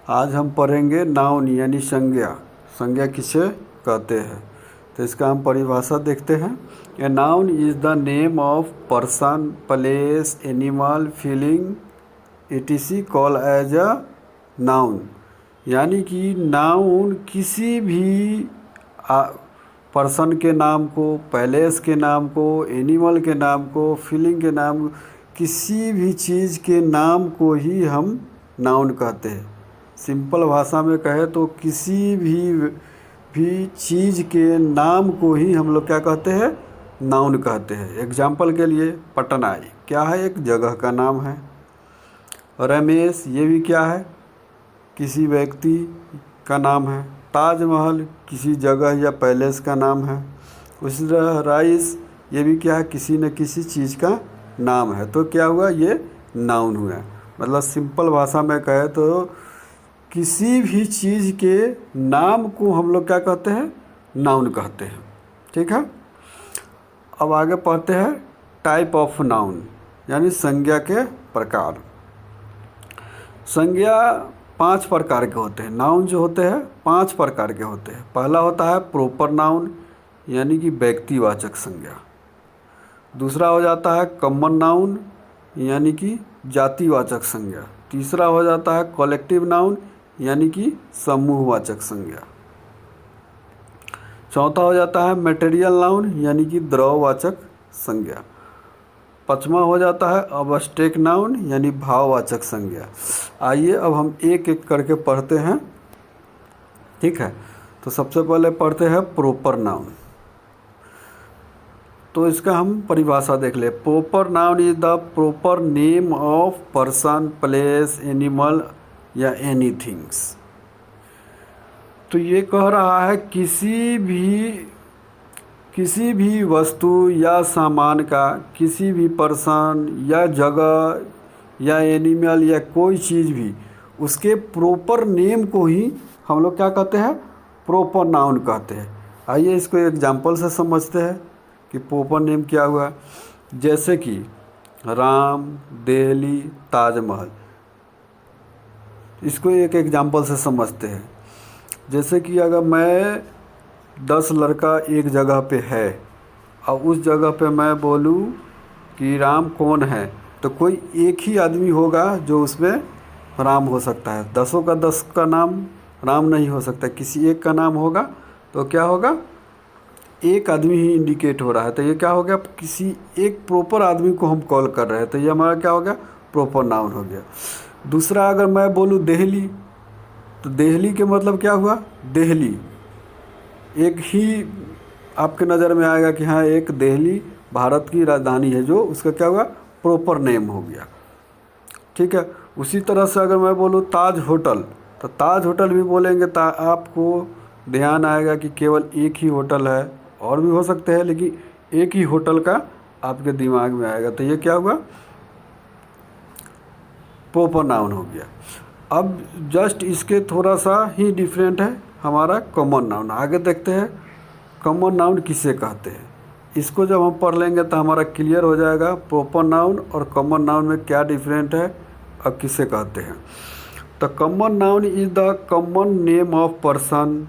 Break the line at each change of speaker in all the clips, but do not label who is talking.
आज हम पढ़ेंगे नाउन यानी संज्ञा। संज्ञा किसे कहते हैं, तो इसका हम परिभाषा देखते हैं। A noun is the name of person, place, animal, feeling etc call as a noun. यानी कि नाउन किसी भी पर्सन के नाम को, प्लेस के नाम को, एनिमल के नाम को, फीलिंग के नाम, किसी भी चीज़ के नाम को ही हम नाउन कहते हैं। सिंपल भाषा में कहे तो किसी भी चीज़ के नाम को ही हम लोग क्या कहते हैं, नाउन कहते हैं। एग्जाम्पल के लिए पटनाई क्या है, एक जगह का नाम है। रमेश ये भी क्या है, किसी व्यक्ति का नाम है। ताजमहल किसी जगह या पैलेस का नाम है। उसी तरह राइस ये भी क्या है, किसी न किसी चीज़ का नाम है। तो क्या हुआ, ये नाउन हुआ। मतलब सिंपल भाषा में कहे तो किसी भी चीज़ के नाम को हम लोग क्या कहते हैं, नाउन कहते हैं। ठीक है, अब आगे पढ़ते हैं टाइप ऑफ नाउन यानी संज्ञा के प्रकार। संज्ञा 5 प्रकार के होते हैं। नाउन जो होते हैं 5 प्रकार के होते हैं। पहला होता है प्रॉपर नाउन यानी कि व्यक्तिवाचक संज्ञा। दूसरा हो जाता है कॉमन नाउन यानी कि जातिवाचक संज्ञा। तीसरा हो जाता है कलेक्टिव नाउन यानी कि समूहवाचक संज्ञा। चौथा हो जाता है मटेरियल नाउन यानी कि द्रववाचक संज्ञा। पांचवा हो जाता है अब्स्ट्रैक्ट नाउन यानी भाववाचक संज्ञा। आइए अब हम एक एक करके पढ़ते हैं। ठीक है, तो सबसे पहले पढ़ते हैं प्रॉपर नाउन। तो इसका हम परिभाषा देख ले। Proper noun is the proper name of person, place, animal या एनीथिंग्स। तो ये कह रहा है किसी भी वस्तु या सामान का, किसी भी पर्सन या जगह या एनिमल या कोई चीज़ भी, उसके प्रॉपर नेम को ही हम लोग क्या कहते हैं, प्रॉपर नाउन कहते हैं। आइए इसको एग्जाम्पल से समझते हैं कि प्रॉपर नेम क्या हुआ। जैसे कि राम, दिल्ली, ताजमहल। इसको एक एग्जाम्पल से समझते हैं। जैसे कि अगर मैं 10 लड़का एक जगह पे है और उस जगह पे मैं बोलूँ कि राम कौन है, तो कोई एक ही आदमी होगा जो उसमें राम हो सकता है। 10 का 10 का नाम राम नहीं हो सकता, किसी एक का नाम होगा। तो क्या होगा, एक आदमी ही इंडिकेट हो रहा है। तो ये क्या हो गया, किसी एक प्रॉपर आदमी को हम कॉल कर रहे हैं। तो ये हमारा क्या हो गया, प्रॉपर नाउन हो गया। दूसरा, अगर मैं बोलूँ दिल्ली, तो दिल्ली के मतलब क्या हुआ, दिल्ली एक ही आपके नज़र में आएगा कि हाँ एक दिल्ली भारत की राजधानी है, जो उसका क्या हुआ, प्रॉपर नेम हो गया। ठीक है, उसी तरह से अगर मैं बोलूँ ताज होटल, तो ताज होटल भी बोलेंगे तो आपको ध्यान आएगा कि केवल एक ही होटल है, और भी हो सकते हैं लेकिन एक ही होटल का आपके दिमाग में आएगा। तो ये क्या हुआ, प्रॉपर नाउन हो गया। अब जस्ट इसके थोड़ा सा ही डिफरेंट है हमारा कॉमन नाउन। आगे देखते हैं कॉमन नाउन किसे कहते हैं। इसको जब हम पढ़ लेंगे तो हमारा क्लियर हो जाएगा प्रॉपर नाउन और कॉमन नाउन में क्या डिफरेंट है और किसे कहते हैं। तो common noun is the common name of person,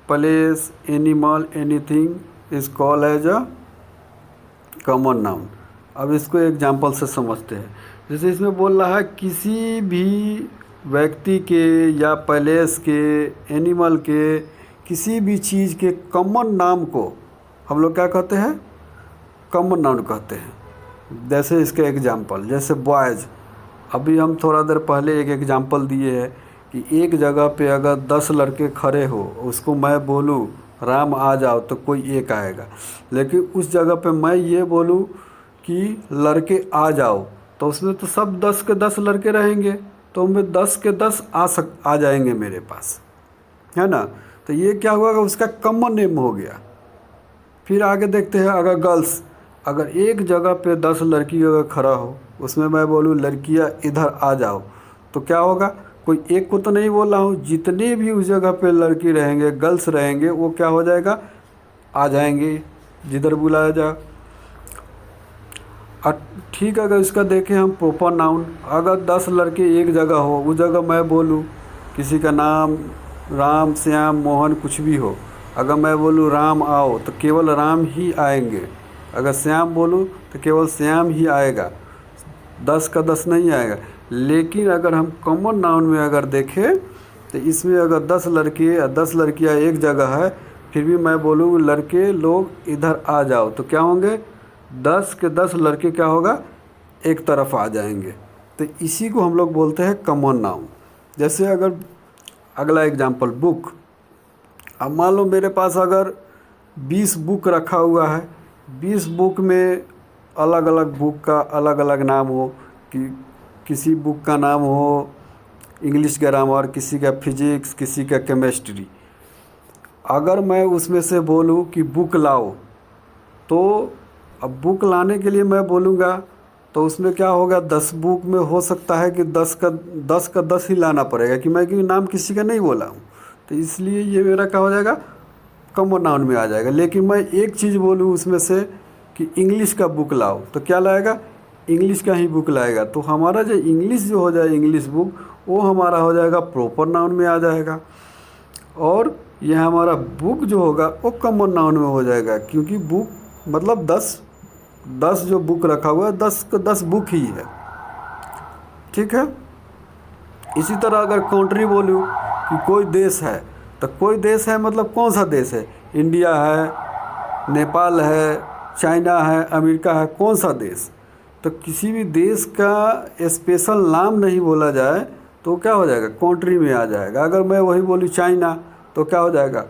place, animal, anything is called as a common noun. अब इसको एग्जाम्पल से समझते हैं। जैसे इसमें बोल रहा है किसी भी व्यक्ति के या प्लेस के, एनिमल के, किसी भी चीज़ के कॉमन नाम को हम लोग क्या कहते हैं, कॉमन नाउन कहते हैं। जैसे इसके एग्जाम्पल, जैसे बॉयज़, अभी हम थोड़ा देर पहले एक एग्जाम्पल दिए हैं कि एक जगह पे अगर 10 लड़के खड़े हो, उसको मैं बोलूँ राम आ जाओ, तो कोई एक आएगा। लेकिन उस जगह पे मैं ये बोलूँ कि लड़के आ जाओ, तो उसमें तो सब 10 के 10 लड़के रहेंगे, तो उनमें 10 के 10 आ जाएंगे मेरे पास, है ना। तो ये क्या हुआ, उसका कॉमन नेम हो गया। फिर आगे देखते हैं, अगर गर्ल्स, अगर एक जगह पे 10 लड़की अगर खड़ा हो, उसमें मैं बोलूँ लड़कियाँ इधर आ जाओ, तो क्या होगा, कोई एक को तो नहीं बोल रहा हूँ, जितने भी उस जगह पे लड़की रहेंगे, गर्ल्स रहेंगे, वो क्या हो जाएगा, आ जाएंगे जिधर बुलाया जाए। ठीक है, अगर इसका देखें हम प्रॉपर नाउन, अगर 10 लड़के एक जगह हो, उस जगह मैं बोलूँ किसी का नाम राम, श्याम, मोहन कुछ भी हो, अगर मैं बोलूँ राम आओ तो केवल राम ही आएंगे। अगर श्याम बोलूँ तो केवल श्याम ही आएगा, 10 का 10 नहीं आएगा। लेकिन अगर हम कॉमन नाउन में अगर देखें तो इसमें अगर 10 लड़के या 10 लड़कियाँ एक जगह है, फिर भी मैं बोलूँ लड़के लोग इधर आ जाओ, तो क्या होंगे, 10 के 10 लड़के क्या होगा, एक तरफ आ जाएंगे। तो इसी को हम लोग बोलते हैं कॉमन नाउन। जैसे अगर अगला एग्जांपल बुक, अब मान लो मेरे पास अगर 20 बुक रखा हुआ है, 20 बुक में अलग अलग बुक का अलग अलग नाम हो, कि किसी बुक का नाम हो इंग्लिश ग्रामर, किसी का फिजिक्स, किसी का केमिस्ट्री। अगर मैं उसमें से बोलूं कि बुक लाओ, तो अब बुक लाने के लिए मैं बोलूँगा तो उसमें क्या होगा, 10 बुक में हो सकता है कि 10 ही लाना पड़ेगा, कि मैं क्योंकि नाम किसी का नहीं बोला हूँ, तो इसलिए ये मेरा क्या हो जाएगा, कॉमन नाउन में आ जाएगा। लेकिन मैं एक चीज़ बोलूँ उसमें से कि इंग्लिश का बुक लाओ, तो क्या लाएगा, इंग्लिश का ही बुक लाएगा। तो हमारा जो इंग्लिश जो हो जाए, इंग्लिश बुक, वो हमारा हो जाएगा प्रॉपर नाउन में आ जाएगा। और ये हमारा बुक जो होगा वो कॉमन नाउन में हो जाएगा, क्योंकि बुक मतलब 10 जो बुक रखा हुआ है, 10 का 10 बुक ही है। ठीक है। इसी तरह अगर कंट्री बोलूँ कि कोई देश है, तो कोई देश है मतलब कौन सा देश है, इंडिया है, नेपाल है, चाइना है, अमेरिका है, कौन सा देश। तो किसी भी देश का स्पेशल नाम नहीं बोला जाए तो क्या हो जाएगा, कंट्री में आ जाएगा। अगर मैं वही बोलूँ चाइना, तो क्या हो जाएगा,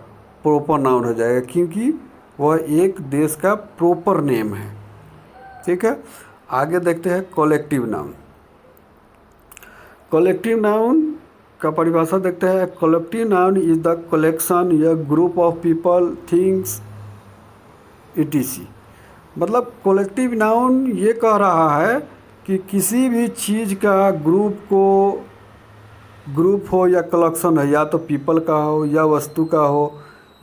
प्रॉपर नाउन हो जाएगा, क्योंकि वह एक देश का प्रॉपर नेम है। ठीक है। आगे देखते हैं कलेक्टिव नाउन। कलेक्टिव नाउन का परिभाषा देखते हैं। Collective noun is the collection या group of people, things, etc. मतलब कलेक्टिव नाउन ये कह रहा है कि किसी भी चीज़ का ग्रुप हो या कलेक्शन है, या तो पीपल का हो या वस्तु का हो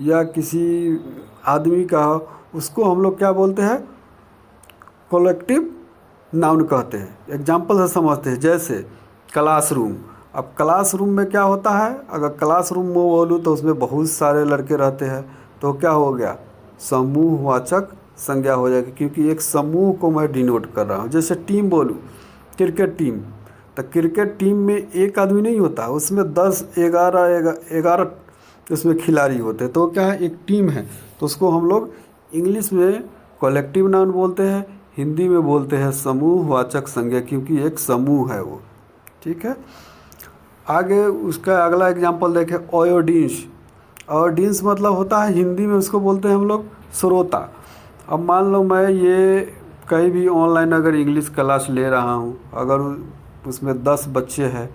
या किसी आदमी का हो, उसको हम लोग क्या बोलते हैं, कलेक्टिव नाउन कहते हैं। एग्जाम्पल से समझते हैं, जैसे क्लासरूम। अब क्लासरूम में क्या होता है, अगर क्लासरूम में बोलूँ तो उसमें बहुत सारे लड़के रहते हैं, तो क्या हो गया, समूहवाचक संज्ञा हो जाएगी, क्योंकि एक समूह को मैं डिनोट कर रहा हूँ। जैसे टीम बोलूँ, क्रिकेट टीम, तो क्रिकेट टीम में एक आदमी नहीं होता, उसमें 10, 11 उसमें खिलाड़ी होते हैं, तो क्या है, एक टीम है। तो उसको हम लोग इंग्लिश में कलेक्टिव नाउन बोलते हैं, हिंदी में बोलते हैं समूहवाचक संज्ञा, क्योंकि एक समूह है वो। ठीक है। आगे उसका अगला एग्जाम्पल देखें, ऑडियंस। ऑडियंस मतलब होता है, हिंदी में उसको बोलते हैं हम लोग श्रोता। अब मान लो मैं ये कहीं भी ऑनलाइन अगर इंग्लिश क्लास ले रहा हूँ, अगर उसमें 10 बच्चे हैं,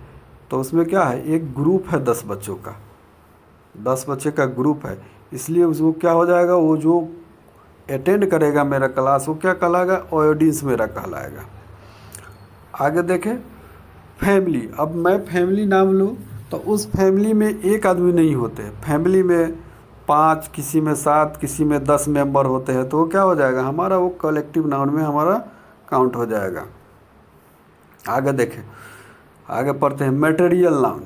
तो उसमें क्या है, एक ग्रुप है 10 बच्चों का, 10 बच्चे का ग्रुप है, इसलिए उसको क्या हो जाएगा, वो जो अटेंड करेगा मेरा क्लास वो क्या कहलाएगा, ऑडियंस मेरा कहलाएगा। आगे देखें फैमिली। अब मैं फैमिली नाम लूँ तो उस फैमिली में एक आदमी नहीं होते, फैमिली में 5, किसी में 7, किसी में 10 मेंबर होते हैं, तो वो क्या हो जाएगा, हमारा वो कलेक्टिव नाउन में हमारा काउंट हो जाएगा। आगे देखें, आगे पढ़ते हैं मटेरियल नाउन।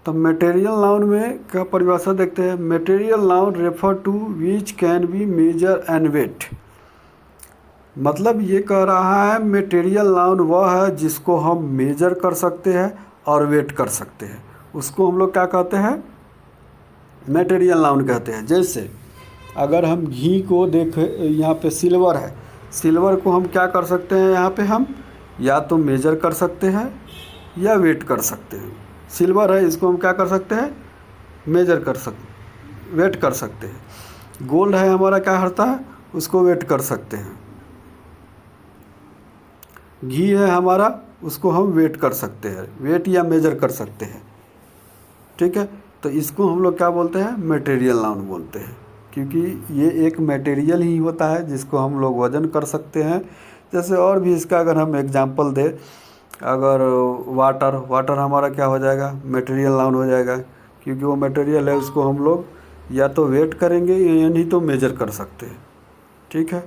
तो मटेरियल नाउन में क्या परिभाषा देखते हैं। Material noun refer to which can be measure and weight. मतलब ये कह रहा है मटेरियल नाउन वह है जिसको हम मेजर कर सकते हैं और वेट कर सकते हैं, उसको हम लोग क्या कहते हैं, मटेरियल नाउन कहते हैं। जैसे अगर हम घी को देखें, यहाँ पे सिल्वर है, सिल्वर को हम क्या कर सकते हैं, यहाँ पे हम या तो मेजर कर सकते हैं या वेट कर सकते हैं। सिल्वर है, इसको हम क्या कर सकते हैं, वेट कर सकते हैं। गोल्ड है हमारा, क्या होता है, उसको वेट कर सकते हैं। घी है हमारा, उसको हम वेट कर सकते हैं, वेट या मेजर कर सकते हैं। ठीक है। तो इसको हम लोग क्या बोलते हैं, मटेरियल नाउन बोलते हैं, क्योंकि ये एक मटेरियल ही होता है जिसको हम लोग वजन कर सकते हैं। जैसे और भी इसका अगर हम एग्जांपल दें, अगर वाटर हमारा क्या हो जाएगा, मटेरियल नाउन हो जाएगा, क्योंकि वो मटेरियल है, उसको हम लोग या तो वेट करेंगे या नहीं तो मेजर कर सकते हैं। ठीक है।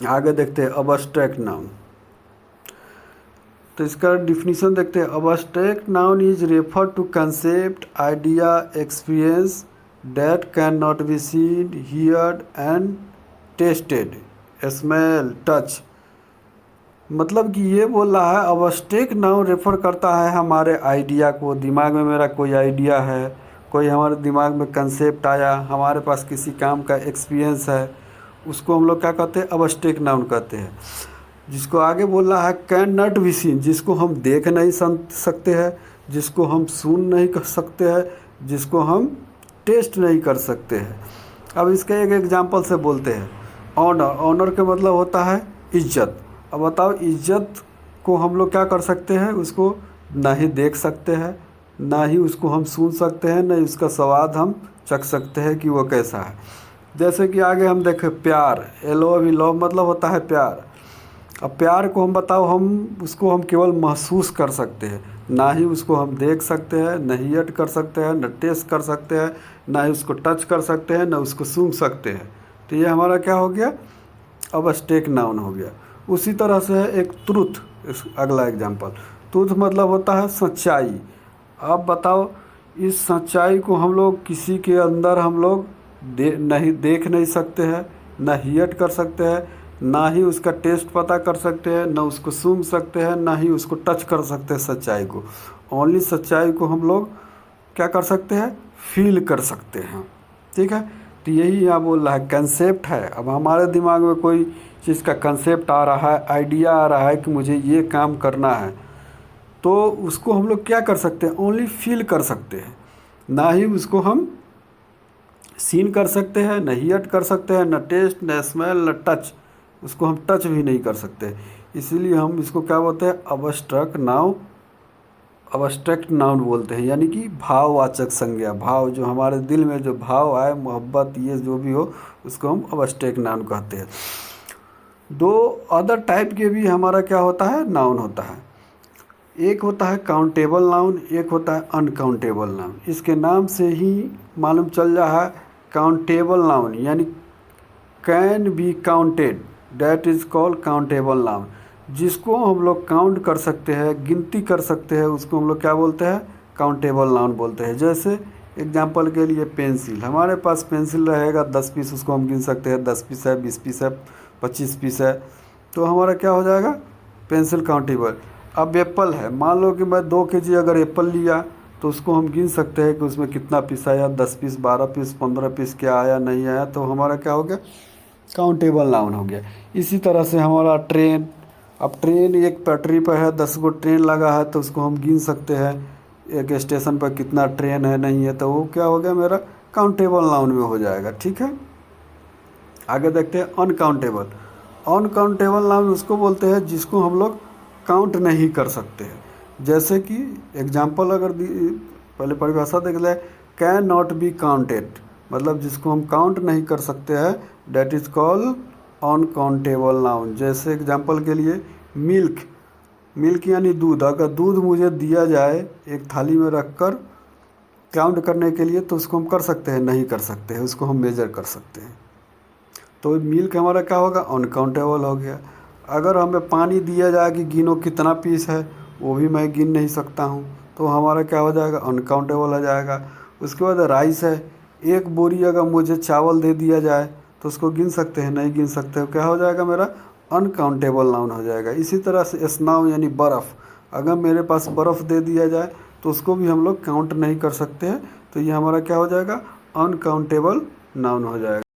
आगे देखते हैं अबस्ट्रैक्ट नाउन। तो तो इसका डिफिनीशन देखते हैं। Abstract noun is refer to concept, idea, experience that can not be seen, heard and tested, smell, touch. मतलब कि ये बोल रहा है अब्स्ट्रैक्ट नाउन रेफर करता है हमारे आइडिया को। दिमाग में मेरा कोई आइडिया है, कोई हमारे दिमाग में कंसेप्ट आया, हमारे पास किसी काम का एक्सपीरियंस है, उसको हम लोग क्या कहते हैं, अब्स्ट्रैक्ट नाउन कहते हैं। जिसको आगे बोल रहा है कैन नॉट बी सीन, जिसको हम देख नहीं सकते हैं, जिसको हम सुन नहीं कर सकते हैं, जिसको हम टेस्ट नहीं कर सकते हैं। अब इसका एक एग्जांपल से बोलते हैं। ऑनर, ऑनर का मतलब होता है इज्जत। अब बताओ इज्जत को हम लोग क्या कर सकते हैं, उसको ना ही देख सकते हैं, ना ही उसको हम सुन सकते हैं, ना ही उसका स्वाद हम चख सकते हैं कि वो कैसा है। जैसे कि आगे हम देखें प्यार, लव मतलब होता है प्यार। अब प्यार को हम बताओ, हम उसको हम केवल महसूस कर सकते हैं, ना ही उसको हम देख सकते हैं, न हियट कर सकते हैं, न टेस्ट कर सकते हैं, ना ही उसको टच कर सकते हैं, न उसको सूंघ सकते हैं। तो ये हमारा क्या हो गया, अब्स्ट्रैक्ट नाउन हो गया। उसी तरह से है एक ट्रुथ, अगला एग्जांपल। ट्रुथ मतलब होता है सच्चाई। अब बताओ इस सच्चाई को हम लोग किसी के अंदर हम लोग नहीं देख नहीं सकते हैं, ना हियट कर सकते हैं, ना ही उसका टेस्ट पता कर सकते हैं, ना उसको सूंघ सकते हैं, ना ही उसको टच कर सकते हैं सच्चाई को। ओनली सच्चाई को हम लोग क्या कर सकते हैं, फील कर सकते हैं। ठीक है, तो यही यहाँ बोल रहा है कंसेप्ट है। अब हमारे दिमाग में कोई चीज़ का कंसेप्ट आ रहा है, आइडिया आ रहा है कि मुझे ये काम करना है, तो उसको हम लोग क्या कर सकते हैं, ओनली फील कर सकते हैं, ना ही उसको हम सीन कर सकते हैं, न हियट कर सकते हैं, न टेस्ट, न स्मेल, न टच। उसको हम टच भी नहीं कर सकते। इसीलिए हम इसको क्या बोलते हैं, अब्स्ट्रैक्ट नाउन बोलते हैं। यानी कि भाववाचक संज्ञा, भाव जो हमारे दिल में जो भाव आए, मोहब्बत, ये जो भी हो, उसको हम अब्स्ट्रैक्ट नाउन कहते हैं। दो अदर टाइप के भी हमारा क्या होता है, नाउन होता है। एक होता है काउंटेबल नाउन, एक होता है अनकाउंटेबल नाउन। इसके नाम से ही मालूम चल रहा है काउंटेबल नाउन यानी can be counted, that is called countable noun. जिसको हम लोग काउंट कर सकते हैं, गिनती कर सकते हैं, उसको हम लोग क्या बोलते हैं, काउंटेबल नाउन बोलते हैं। जैसे एग्जांपल के लिए पेंसिल, हमारे पास पेंसिल रहेगा 10 पीस, उसको हम गिन सकते हैं 10 पीस है, 20 पीस है, 25 पीस है, तो हमारा क्या हो जाएगा, पेंसिल काउंटेबल। अब एप्पल है, मान लो कि मैं 2 kg अगर एप्पल लिया तो उसको हम गिन सकते हैं कि उसमें कितना पीस आया, 10 पीस, 12 पीस, 15 पीस, क्या आया नहीं आया, तो हमारा क्या हो गया, काउंटेबल नाउन हो गया। इसी तरह से हमारा ट्रेन, अब ट्रेन एक पटरी पर है, 10 गो ट्रेन लगा है, तो उसको हम गिन सकते हैं एक स्टेशन पर कितना ट्रेन है नहीं है, तो वो क्या हो गया, मेरा काउंटेबल नाउन में हो जाएगा। ठीक है, आगे देखते हैं अनकाउंटेबल। अनकाउंटेबल नाउन उसको बोलते हैं जिसको हम लोग काउंट नहीं कर सकते हैं। जैसे कि एग्जांपल अगर पहले परिभाषा देख ले, कैन नॉट बी काउंटेड, मतलब जिसको हम काउंट नहीं कर सकते हैं, that is called uncountable noun. जैसे एग्जांपल के लिए मिल्क, मिल्क यानी दूध। अगर दूध मुझे दिया जाए एक थाली में रख कर काउंट करने के लिए, तो उसको हम कर सकते हैं, नहीं कर सकते हैं, उसको हम मेजर कर सकते हैं। तो मिल्क हमारा क्या होगा, अनकाउंटेबल हो गया। अगर हमें पानी दिया जाए कि गिनो कितना पीस है, वो भी मैं गिन नहीं सकता हूँ, तो हमारा क्या हो जाएगा, अनकाउंटेबल हो जाएगा। उसके बाद राइस है, एक बोरी अगर मुझे चावल दे दिया जाए तो उसको गिन सकते हैं, नहीं गिन सकते, क्या हो जाएगा, मेरा अनकाउंटेबल नाउन हो जाएगा। इसी तरह से स्नाव यानी बर्फ़, अगर मेरे पास बर्फ़ दे दिया जाए तो उसको भी हम लोग काउंट नहीं कर सकते हैं, तो ये हमारा क्या हो जाएगा, अनकाउंटेबल नाउन हो जाएगा।